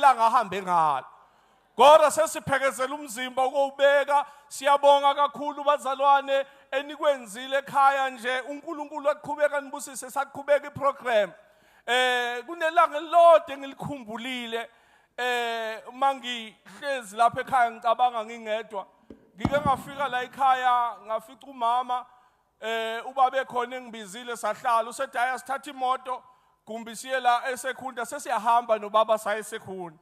akumelanga ahambe ngalo. Kodwa sesiphekezela umzimba ukubeka. Siyabonga kakhulu bazalwane enikwenzile ekhaya nje uNkulunkulu aqhubeka nibusise saqhubeka iprogram. Kunelanga lode ngilikhumbulile mangihlezi lapha ekhaya ngicabanga ngingedwa. Ngike ngafika la ekhaya ngafica umama ubaba ekhona engibizile sahlala usethi aya sithatha imoto kumbe siye la eSekhunda sesiyahamba nobaba saye eSekhunda.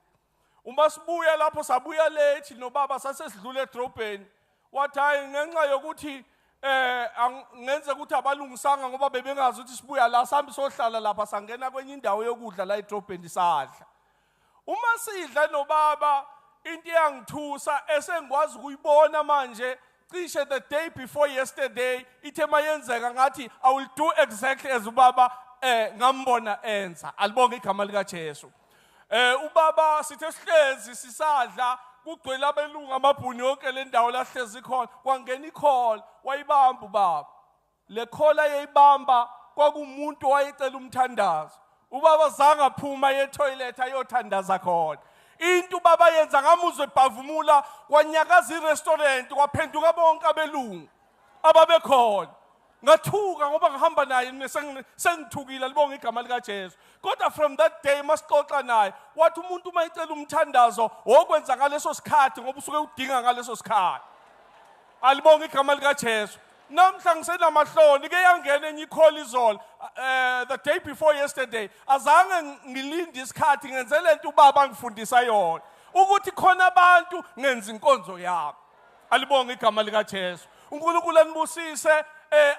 Uma sibuya lapho sabuya late nobaba sasesidlule edrobheni. Wathi hayi ngenxa yokuthi ngenze ukuthi abalungisanga ngoba bebengazi ukuthi sibuya la sambi sohlala lapha sangena kwenye indawo yokudla la edrobheni sadla. Uma sidla nobaba into yangithusa esengikwazi ukuyibona manje cishe the day before yesterday ithe mayenzeka ngathi I will do exactly as ubaba ngambona enza. Alibonge igama lika Jesu. Ubaba sithe sihlezi sisadla kugcwele abelungu amabhuni yonke le ndawo lahlezi khona kwangena icall wayibamba ubaba. Le call ayibamba kwakumuntu wayecela umthandazo. Ubaba zanga phuma ye toilet ayothandaza khona. Into baba yenza ngamuzwe bhavumula kwanyakaza irestaurant kwaphenduka bonke abelungu ababekhona. Ngathuka ngoba ngihamba naye sengithukile libonga igama lika Jesu. Kodwa from that day masixoxa naye wathi umuntu mayicela umthandazo okwenza ngaleso sikhathi ngoba usuke udinga ngaleso sikhathi. Alibonga igama lika Jesu. Namhla ngisenamahloni ke yangena enye icall izolo the day before yesterday azange ngilinde isikhathi ngenze lento ubaba ngifundisa yona ukuthi khona abantu ngenza inkonzo yabo. Alibonga igama lika Jesu. uNkulunkulu anibusise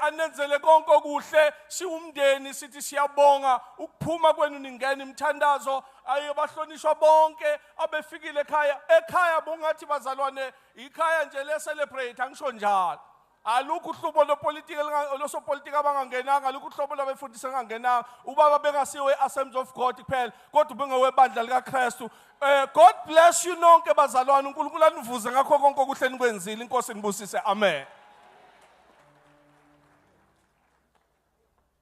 anenzele konke okuhle siwumndeni sithi siyabonga ukuphuma kwenu ningena imthandazo ayobahlonishwa bonke abefikile ekhaya bongathi bazalwane ikhaya nje le celebrate angisho njalo. Alukho uhlobo losopolitika abangangenanga alukho uhlobo labefundisa angangenanga ubaba bengasiwe Assemblies of God kuphela kodwa bengewebandla lika Kristu. God bless you nonke bazalwane uNkulunkulu anivuze ngakho konke okuhle nikwenzile inkosi nibusise amen.